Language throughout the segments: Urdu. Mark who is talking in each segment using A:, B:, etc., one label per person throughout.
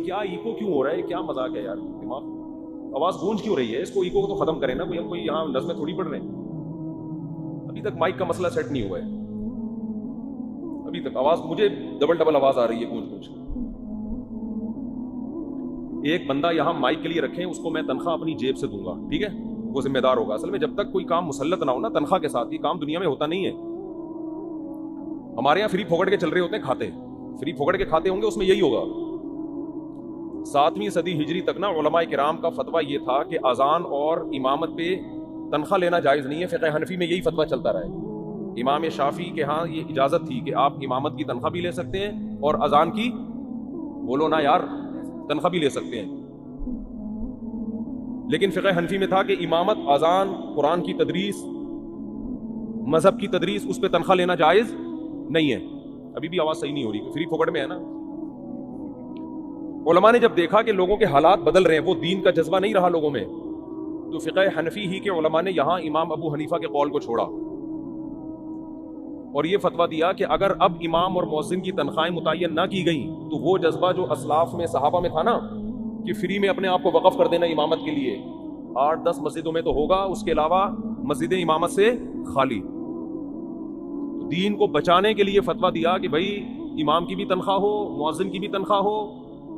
A: کیا ایکو کیوں ہو رہا ہے, کیا مذاق ہے یار, دماغ آواز گونج کیوں رہی ہے, اس کو ایکو کو تو ختم کریں نا, کوئی ہم کوئی یہاں نظمیں تھوڑی پڑھ رہے ہیں. ابھی تک مائک کا مسئلہ سیٹ نہیں ہوا ہے, ابھی تک آواز مجھے ڈبل آواز آ رہی ہے گونج گونج. ایک بندہ یہاں مائک کے لیے رکھیں, اس کو میں تنخواہ اپنی جیب سے دوں گا, ٹھیک ہے, وہ ذمہ دار ہوگا. اصل میں جب تک کوئی کام مسلط نہ ہو نا تنخواہ کے ساتھ, یہ کام دنیا میں ہوتا نہیں ہے. ہمارے یہاں فری پھوکٹ کے چل رہے ہوتے ہیں کھاتے, فری پھوکٹ کے کھاتے ہوں گے, اس میں یہی ہوگا. 7ویں صدی ہجری تک نا علماء کرام کا فتویٰ یہ تھا کہ اذان اور امامت پہ تنخواہ لینا جائز نہیں ہے. فقہ حنفی میں یہی فتویٰ چلتا رہا ہے. امام شافعی کے ہاں یہ اجازت تھی کہ آپ امامت کی تنخواہ بھی لے سکتے ہیں اور اذان کی, بولو نا یار, تنخواہ بھی لے سکتے ہیں. لیکن فقہ حنفی میں تھا کہ امامت, اذان, قرآن کی تدریس, مذہب کی تدریس, اس پہ تنخواہ لینا جائز نہیں ہے. ابھی بھی آواز صحیح نہیں ہو رہی, فری پھوکٹ میں ہے نا. علماء نے جب دیکھا کہ لوگوں کے حالات بدل رہے ہیں, وہ دین کا جذبہ نہیں رہا لوگوں میں, تو فقہ حنفی ہی کے علماء نے یہاں امام ابو حنیفہ کے قول کو چھوڑا اور یہ فتویٰ دیا کہ اگر اب امام اور مؤذن کی تنخواہیں متعین نہ کی گئیں تو وہ جذبہ جو اسلاف میں, صحابہ میں تھا نا, کہ فری میں اپنے آپ کو وقف کر دینا امامت کے لیے, 8-10 مسجدوں میں تو ہوگا, اس کے علاوہ مسجد امامت سے خالی. دین کو بچانے کے لیے فتویٰ دیا کہ بھائی امام کی بھی تنخواہ ہو, مؤذن کی بھی تنخواہ ہو,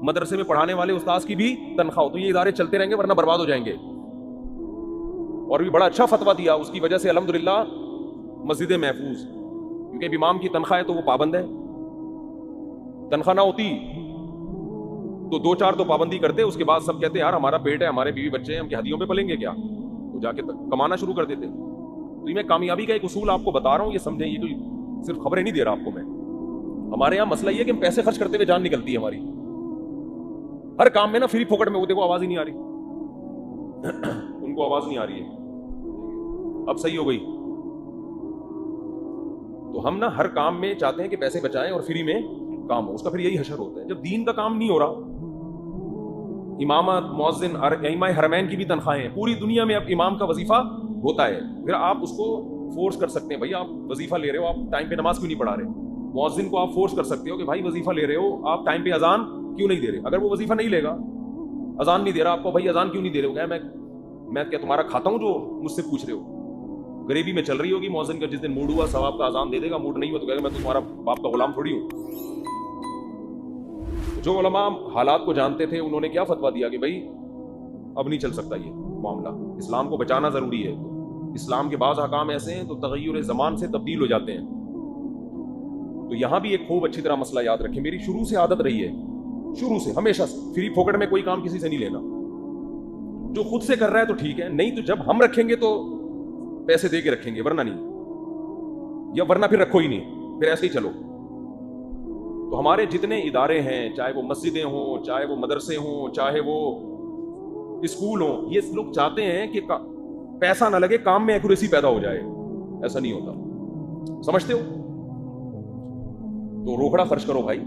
A: مدرسے میں پڑھانے والے استاذ کی بھی تنخواہ ہو. تو یہ ادارے چلتے رہیں گے ورنہ برباد ہو جائیں گے. اور بھی بڑا اچھا فتویٰ دیا, اس کی وجہ سے الحمدللہ مسجدیں محفوظ, کیونکہ امام کی تنخواہ ہے تو وہ پابند ہے. تنخواہ نہ ہوتی تو 2-4 تو پابندی کرتے, اس کے بعد سب کہتے یار ہمارا پیٹ ہے, ہمارے بیوی بچے ہیں, ہم کیا ہدیوں پہ پلیں گے کیا, وہ جا کے کمانا شروع کر دیتے. تو یہ میں کامیابی کا ایک اصول آپ کو بتا رہا ہوں, یہ سمجھیں, یہ کوئی صرف خبریں نہیں دے رہا آپ کو میں. ہمارے یہاں مسئلہ یہ ہے کہ ہم پیسے خرچ کرتے ہوئے جان نکلتی ہے ہماری ہر کام میں نا, فری پھوکٹ میں. وہ دیکھو آواز ہی نہیں آ رہی, ان کو آواز نہیں آ رہی ہے, اب صحیح ہو گئی. تو ہم نا ہر کام میں چاہتے ہیں کہ پیسے بچائیں اور فری میں کام ہو, اس کا پھر یہی حشر ہوتا ہے. جب دین کا کام نہیں ہو رہا, امامت, مؤذن, ائمہ حرمین کی بھی تنخواہیں ہیں, پوری دنیا میں اب امام کا وظیفہ ہوتا ہے, پھر آپ اس کو فورس کر سکتے ہیں, بھائی آپ وظیفہ لے رہے ہو, آپ ٹائم پہ نماز کیوں نہیں پڑھا رہے. مؤذن کو آپ فورس کر سکتے ہو کہ بھائی وظیفہ لے رہے ہو, آپ ٹائم پہ اذان کیوں نہیں دے رہے. اگر وہ وظیفہ نہیں لے گا, اذان نہیں دے رہا آپ کو, بھائی اذان کیوں نہیں دے رہے ہو, کیا میں کیا تمہارا کھاتا ہوں جو مجھ سے پوچھ رہے ہو. غریبی میں چل رہی ہوگی, مؤذن کا جس دن موڈ ہوا ثواب کا اذان دے دے گا, موڈ نہیں ہوا تو کہے گا میں تو تمہارا باپ کا غلام تھوڑی ہوں. جو علماء حالات کو جانتے تھے انہوں نے کیا فتویٰ دیا کہ بھائی اب نہیں چل سکتا یہ معاملہ, اسلام کو بچانا ضروری ہے. اسلام کے بعض احکام ایسے ہیں تو تغیر زمان سے تبدیل ہو جاتے ہیں. تو یہاں بھی ایک خوب اچھی طرح مسئلہ یاد رکھیں, میری شروع سے عادت رہی ہے, شروع سے ہمیشہ سے, فری پھوکٹ میں کوئی کام کسی سے نہیں لینا. جو خود سے کر رہا ہے تو ٹھیک ہے, نہیں تو جب ہم رکھیں گے تو پیسے دے کے رکھیں گے, ورنہ نہیں, یا ورنہ پھر رکھو ہی نہیں, پھر ایسے ہی چلو. تو ہمارے جتنے ادارے ہیں, چاہے وہ مسجدیں ہوں, چاہے وہ مدرسے ہوں, چاہے وہ اسکول ہوں, یہ لوگ چاہتے ہیں کہ پیسہ نہ لگے, کام میں ایکوریسی پیدا ہو جائے. ایسا نہیں ہوتا, سمجھتے ہو. تو روکڑا خرچ کرو بھائی.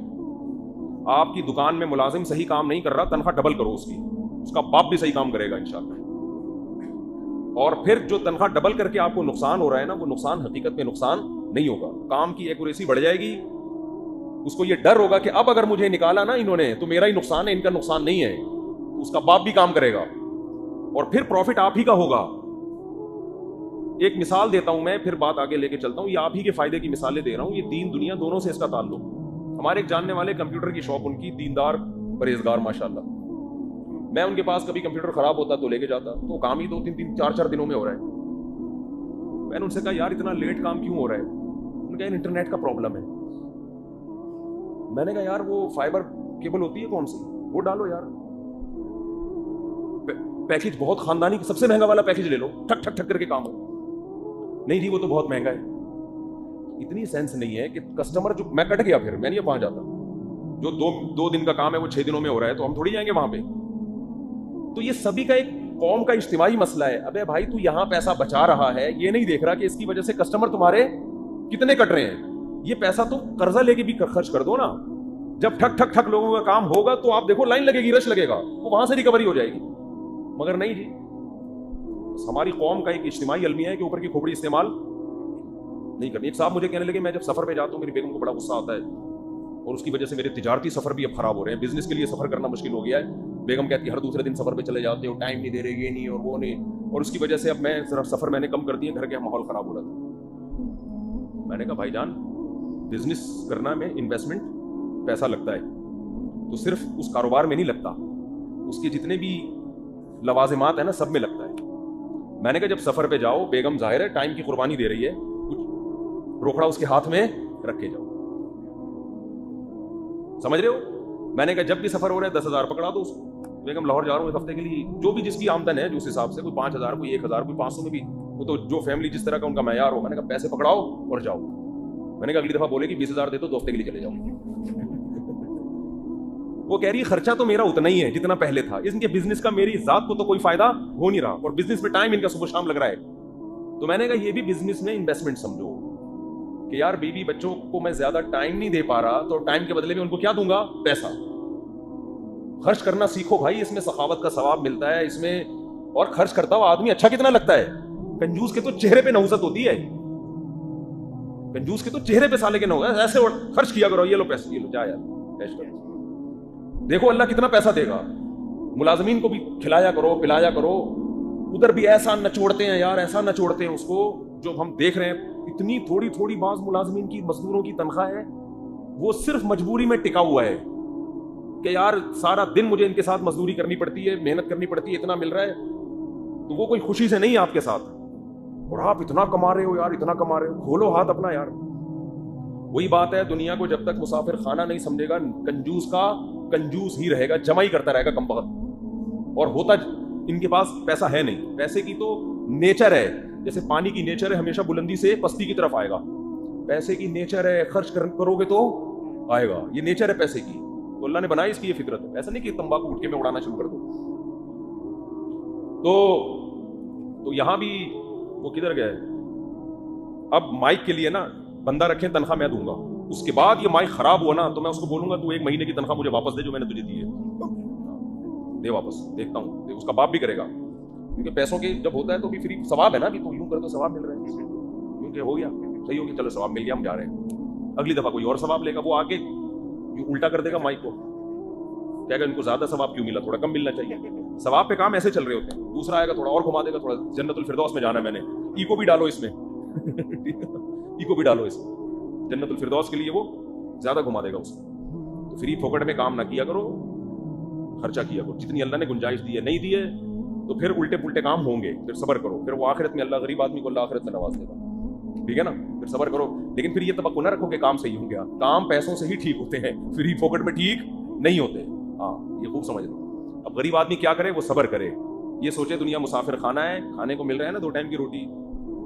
A: آپ کی دکان میں ملازم صحیح کام نہیں کر رہا, تنخواہ ڈبل کرو اس کی, اس کا باپ بھی صحیح کام کرے گا انشاءاللہ. اور پھر جو تنخواہ ڈبل کر کے آپ کو نقصان ہو رہا ہے نا, وہ نقصان حقیقت میں نقصان نہیں ہوگا, کام کی ایکوریسی بڑھ جائے گی. اس کو یہ ڈر ہوگا کہ اب اگر مجھے نکالا نا انہوں نے تو میرا ہی نقصان ہے, ان کا نقصان نہیں ہے. اس کا باپ بھی کام کرے گا اور پھر پروفٹ آپ ہی کا ہوگا. ایک مثال دیتا ہوں میں, پھر بات آگے لے کے چلتا ہوں. یہ آپ ہی کے فائدے کی مثالیں دے رہا ہوں, یہ دین دنیا دونوں سے اس کا تعلق. ہمارے ایک جاننے والے کمپیوٹر کی شاپ, ان کی, دیندار پرہیزگار ماشاءاللہ. میں ان کے پاس کبھی کمپیوٹر خراب ہوتا تو لے کے جاتا, تو کام ہی 2-3 4 دنوں میں ہو رہا ہے. میں نے ان سے کہا یار اتنا لیٹ کام کیوں ہو رہا ہے. انہوں نے کہا انٹرنیٹ کا پرابلم ہے. میں نے کہا یار وہ فائبر کیبل ہوتی ہے کون سی, وہ ڈالو یار, پیکج بہت خاندانی, سب سے مہنگا والا پیکج لے لو, ٹھک ٹھک ٹھک کر کے کام ہو. نہیں جی وہ تو بہت مہنگا ہے. اتنی سینس نہیں ہے کہ کسٹمر جو, میں کٹ گیا, پھر میں نہیں وہاں جاتا. جو 2 دن کا کام ہے وہ 6 دنوں میں ہو رہا ہے, تو ہم تھوڑی جائیں گے وہاں پہ. تو یہ سبھی کا ایک قوم کا اجتماعی مسئلہ ہے. ابے بھائی تو یہاں پیسہ بچا رہا ہے, یہ نہیں دیکھ رہا کہ اس کی وجہ سے کسٹمر تمہارے کتنے کٹ رہے ہیں. یہ پیسہ تو قرضہ لے کے بھی خرچ کر دو نا. جب ٹھک ٹھک ٹھک لوگوں کا کام ہوگا تو آپ دیکھو لائن لگے گی, رش لگے گا, وہ وہاں سے ریکوری ہو جائے گی. مگر نہیں جی, ہماری قوم کا ایک اجتماعی المیہ ہے کہ اوپر کی کھوپڑی استعمال نہیں کرنی. ایک صاحب مجھے کہنے لگے, میں جب سفر پہ جاتا ہوں میری بیگم کو بڑا غصہ آتا ہے اور اس کی وجہ سے میرے تجارتی سفر بھی اب خراب ہو رہے ہیں, بزنس کے لیے سفر کرنا مشکل ہو گیا ہے. بیگم کہتی ہے ہر دوسرے دن سفر پہ چلے جاتے ہو, ٹائم نہیں دے رہے, یہ نہیں اور وہ نہیں, اور اس کی وجہ سے اب میں ذرا سفر میں نے کم کر دیا, گھر کا ماحول خراب ہو رہا تھا. میں نے کہا بھائی جان بزنس کرنا میں انویسٹمنٹ پیسہ لگتا ہے, تو صرف اس کاروبار میں نہیں لگتا, اس کے جتنے بھی لوازمات ہیں نا سب میں لگتا ہے. میں نے کہا جب سفر پہ جاؤ, بیگم ظاہر ہے ٹائم کی قربانی دے رہی ہے, کچھ روکڑا اس کے ہاتھ میں رکھ کے جاؤ, سمجھ رہے ہو. میں نے کہا جب بھی سفر ہو رہا ہے 10,000 پکڑا دو اس کو, بیگم لاہور جا رہا ہوں ایک ہفتے کے لیے, جو بھی جس کی آمدن ہے جو اس حساب سے, کوئی 5,000 کوئی 1,000 کوئی 500 میں بھی, وہ تو جو فیملی جس طرح کا ان کا معیار ہو. میں نے کہا پیسے پکڑاؤ اور جاؤ. میں نے کہا اگلی دفعہ بولے کہ 20,000 دے دو 2 ہفتے کے لیے چلے جاؤ. وہ کہہ رہی ہے خرچہ تو میرا اتنا ہی ہے جتنا پہلے تھا, ان کے بزنس کا میری ذات کو تو کوئی فائدہ ہو نہیں رہا, اور بزنس میں ٹائم ان کا صبح شام لگ رہا ہے. تو میں نے کہا یہ بھی بزنس میں انویسٹمنٹ سمجھو کہ یار بیوی بچوں کو میں زیادہ ٹائم نہیں دے پا رہا, تو ٹائم کے بدلے میں ان کو کیا دوں گا, پیسہ. خرچ کرنا سیکھو بھائی, اس میں سخاوت کا ثواب ملتا ہے اس میں, اور خرچ کرتا ہوا آدمی اچھا کتنا لگتا ہے. کنجوس کے تو چہرے پہ نحوست ہوتی ہے, کنجوس کے تو چہرے پہ سالے کے نحوست, ایسے خرچ کیا کرو, یہ لو پیسے, یہ لو جا یار ایش کرو, دیکھو اللہ کتنا پیسہ دے گا. ملازمین کو بھی کھلایا کرو پلایا کرو, ادھر بھی ایسا نچوڑتے ہیں یار, ایسا نچوڑتے ہیں اس کو, جو ہم دیکھ رہے ہیں اتنی تھوڑی تھوڑی بعض ملازمین کی مزدوروں کی تنخواہ ہے, وہ صرف مجبوری میں ٹکا ہوا ہے کہ یار سارا دن مجھے ان کے ساتھ مزدوری کرنی پڑتی ہے, محنت کرنی پڑتی ہے, اتنا مل رہا ہے, تو وہ کوئی خوشی سے نہیں ہے آپ کے ساتھ, اور آپ اتنا کما رہے ہو یار, اتنا کما رہے ہو, کھولو ہاتھ اپنا یار. وہی بات ہے, دنیا کو جب تک مسافر خانہ نہیں سمجھے گا, کنجوس کا کنجوس ہی رہے گا, جمع ہی کرتا رہے گا کم بخت, اور ہوتا ان کے پاس پیسہ ہے نہیں. پیسے کی تو نیچر ہے, جیسے پانی کی نیچر ہے ہمیشہ بلندی سے پستی کی طرف آئے گا, پیسے کی نیچر ہے خرچ کرو گے تو آئے گا, یہ نیچر ہے پیسے کی, تو اللہ نے بنائی اس کی یہ فطرت ہے. ایسا نہیں کہ تمباکو اٹھ کے میں اڑانا شروع کر دوں. تو یہاں بھی وہ کدھر گئے, اب مائک کے لیے نا بندہ رکھیں تنخواہ میں دوں گا, اس کے بعد یہ مائک خراب ہوا نا تو میں اس کو بولوں گا تو 1 مہینے کی تنخواہ مجھے واپس دے جو میں نے تجھے دی ہے, دے واپس, دیکھتا ہوں. اس کا باپ بھی کرے گا, کیونکہ پیسوں کے جب ہوتا ہے تو بھی فری ثواب ہے نا, کہ تو یوں کر تو ثواب مل رہا ہے, کیونکہ ہو گیا صحیح ہو گیا, چلو ثواب مل گیا, ہم جا رہے ہیں. اگلی دفعہ کوئی اور ثواب لے گا, وہ آگے الٹا کر دے گا مائک کو, کہے گا ان کو زیادہ ثواب کیوں ملا, تھوڑا کم ملنا چاہیے. ثواب پہ کام ایسے چل رہے ہوتے ہیں. دوسرا آئے گا تھوڑا اور گھما دے گا, تھوڑا جنت الفردوس میں جانا ہے میں نے, ایکو بھی ڈالو اس میں, ایکو بھی ڈالو اس میں, جنت الفردوس کے لیے وہ زیادہ گھما دے گا اس کو. تو فری پھوکٹ میں کام نہ کیا کرو, خرچہ کیا کرو جتنی اللہ نے گنجائش دی ہے. نہیں دی ہے تو پھر الٹے پلٹے کام ہوں گے, پھر صبر کرو, پھر وہ آخرت میں اللہ غریب آدمی کو اللہ آخرت میں نواز دے گا, ٹھیک ہے نا. پھر صبر کرو, لیکن پھر یہ توقع نہ رکھو کہ کام صحیح ہو گیا. کام پیسوں سے ہی ٹھیک ہوتے ہیں, فری پھوکٹ میں ٹھیک نہیں ہوتے. ہاں یہ خوب سمجھ لو. اب غریب آدمی کیا کرے, وہ صبر کرے, یہ سوچے دنیا مسافر خانہ ہے, کھانے کو مل رہا ہے نا 2 ٹائم کی روٹی,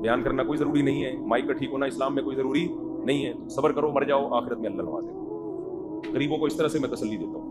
A: بیان کرنا کوئی ضروری نہیں ہے, مائک کا ٹھیک ہونا اسلام میں کوئی ضروری نہیں ہے. صبر کرو, مر جاؤ, آخرت میں اللہ نوازے. غریبوں کو اس طرح سے میں تسلی دیتا ہوں.